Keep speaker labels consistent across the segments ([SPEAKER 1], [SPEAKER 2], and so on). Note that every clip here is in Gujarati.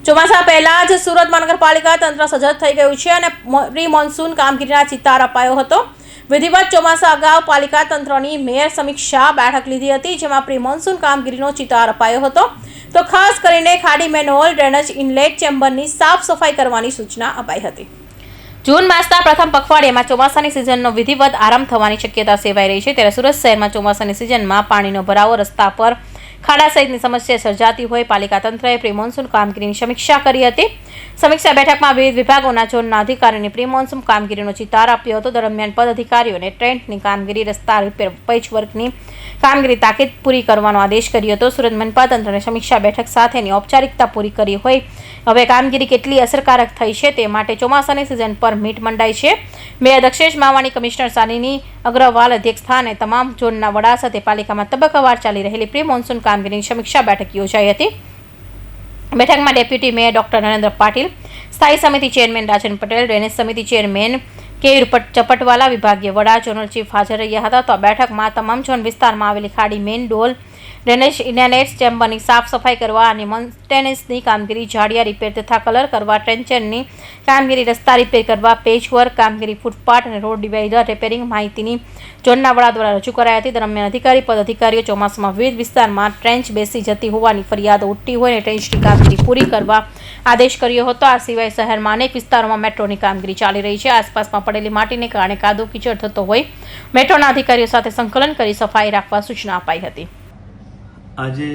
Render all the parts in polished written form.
[SPEAKER 1] ચોમાસા પહેલા જ સુરત મહાનગરપાલિકા તંત્ર સજ્જ થઈ ગયું છે અને પ્રી મોન્સૂન કામગીરીના ચિતાર અપાયો હતો। વિધિવત ચોમાસા અગાઉ પાલિકા તંત્રની મેયર સમીક્ષા બેઠક લીધી હતી, જેમાં પ્રી મોન્સૂન કામગીરીનો ચિતાર અપાયો હતો। તો ખાસ કરીને ખાડી મેનહોલ, ડ્રેનેજ ઇનલેટ, ચેમ્બરની સાફ સફાઈ કરવાની સૂચના અપાઈ હતી। જૂન માસના પ્રથમ પખવાડિયામાં ચોમાસાની સિઝનનો વિધિવત આરંભ થવાની શક્યતા સેવાઈ રહી છે। ત્યારે સુરત શહેરમાં ચોમાસાની સિઝનમાં પાણીનો ભરાવો, રસ્તા પર ખાડા સહિતની સમસ્યા સર્જાતી હોય પાલિકા તંત્રએ પ્રી મોન્સૂન કામગીરીની સમીક્ષા કરી હતી। સમીક્ષા બેઠકમાં વિવિધ વિભાગોના ઝોનના અધિકારીઓને પ્રી મોન્સૂન કામગીરીનો ચિતાર આપ્યો હતો। દરમિયાન પદ અધિકારીઓને ટ્રેન્ટની કામગીરી, રસ્તા રિપેર, પેચવર્કની કામગીરી તાકીદ પૂરી કરવાનો આદેશ કર્યો હતો। સુરત મનપા તંત્રને સમીક્ષા બેઠક સાથેની ઔપચારિકતા પૂરી કરી હોય હવે કામગીરી કેટલી અસરકારક થઈ છે તે માટે ચોમાસાની સિઝન પર મીટ મંડાઈ છે। મેયર દક્ષેશ માવાણી, કમિશનર શાલિની અગ્રવાલ અધ્યક્ષસ્થાને તમામ ઝોનના વડા સાથે પાલિકામાં તબક્કાવાર ચાલી રહેલી પ્રી મોન્સૂન કામગીરીની સમીક્ષા બેઠક યોજાઈ હતી। બેઠકમાં deputy mayor doctor Narendra Patil, સ્થાયી સમિતિ ચેરમેન રાજન પટેલ, ડ્રેનેજ સમિતિ ચેરમેન કે ચપટવાલા, વિભાગીય વડા, ઝોનલ ચીફ હાજર રહ્યા હતા। તો આ બેઠકમાં તમામ ઝોન વિસ્તારમાં આવેલી ખાડી, મેન ડોલ, ડ્રેનેજ ઇનલેટ્સ, ચેમ્બરની સાફ સફાઈ કરવા અને મેન્ટેનન્સની કામગીરી, જાળિયા રિપેર તથા કલર કરવા, ટ્રેન્ચરની કામગીરી, રસ્તા રિપેર કરવા, પેચવર્ક કામગીરી, ફૂટપાથ અને રોડ ડિવાઈડર રિપેરિંગ માહિતીની ઝોનના વડા દ્વારા રજૂ કરાઈ હતી। દરમિયાન અધિકારી પદ અધિકારીઓ ચોમાસામાં વિવિધ વિસ્તારમાં ટ્રેન્ચ બેસી જતી હોવાની ફરિયાદો ઉઠતી હોય અને ટ્રેન્ચની કામગીરી પૂરી કરવા આદેશ કર્યો હતો। આ સિવાય શહેરમાં અનેક વિસ્તારોમાં મેટ્રોની કામગીરી ચાલી રહી છે। આસપાસમાં પડેલી માટીને કારણે કાદવ કીચડ થતો હોય મેટ્રોના અધિકારીઓ સાથે સંકલન કરી સફાઈ રાખવા સૂચના અપાઈ હતી।
[SPEAKER 2] આજે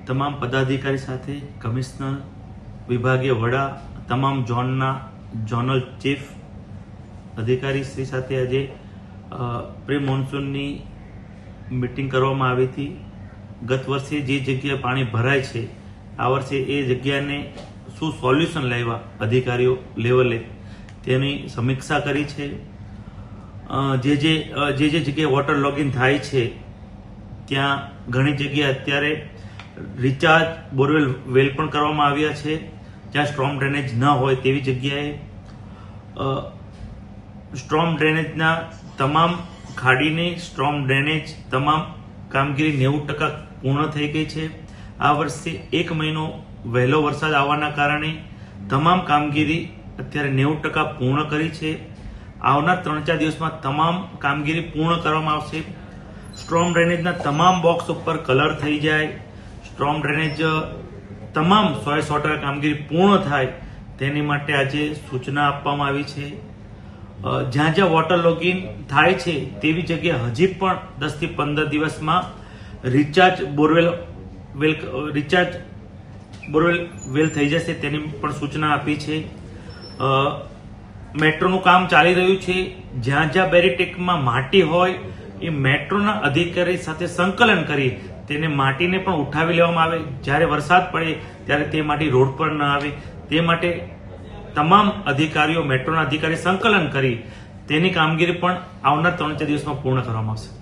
[SPEAKER 2] તમામ પદાધિકારી સાથે કમિશનર, વિભાગીય વડા, તમામ ઝોનના ઝોનલ ચીફ અધિકારી શ્રી સાથે આજે પ્રી મોન્સૂનની મિટિંગ કરવામાં આવી હતી। ગત વર્ષે જે જગ્યાએ પાણી ભરાય છે આ વર્ષે એ જગ્યાને શું સોલ્યુશન લાવ્યા અધિકારીઓ લેવલે તેની સમીક્ષા કરી છે। જે જગ્યાએ વોટર લોગિંગ થાય છે ત્યાં ઘણી જગ્યાએ અત્યારે રિચાર્જ બોરવેલ વેલ પણ કરવામાં આવ્યા છે। જ્યાં સ્ટ્રોમ ડ્રેનેજ ન હોય તેવી જગ્યાએ સ્ટ્રોમ ડ્રેનેજના તમામ ખાડીની સ્ટ્રોમ ડ્રેનેજ તમામ કામગીરી 90% પૂર્ણ થઈ ગઈ છે। આ વર્ષે 1 મહિનો વહેલો વરસાદ આવવાના કારણે તમામ કામગીરી અત્યારે 90% પૂર્ણ કરી છે। આવનાર 3-4 દિવસમાં તમામ કામગીરી પૂર્ણ કરવામાં આવશે। સ્ટ્રોમ ડ્રેનેજના તમામ બોક્સ ઉપર કલર થઈ જાય, સ્ટ્રોમ ડ્રેનેજ તમામ 100% કામગીરી પૂર્ણ થાય તેની માટે આજે સૂચના આપવામાં આવી છે। જ્યાં જ્યાં વોટર લોગિંગ થાય છે તેવી જગ્યાએ હજી પણ 10 થી 15 દિવસમાં રિચાર્જ બોરવેલ વેલ થઈ જશે તેની પણ સૂચના આપી છે। મેટ્રોનું કામ ચાલી રહ્યું છે। જ્યાં જ્યાં બેરીટેકમાં માટી હોય એ મેટ્રોના અધિકારી સાથે સંકલન કરી તેને માટીને પણ ઉઠાવી લેવામાં આવે। જ્યારે વરસાદ પડે ત્યારે તે માટી રોડ પર ન આવે તે માટે તમામ અધિકારીઓ, મેટ્રોના અધિકારી સંકલન કરી તેની કામગીરી પણ આવનાર 3-4 દિવસમાં પૂર્ણ કરવામાં આવશે।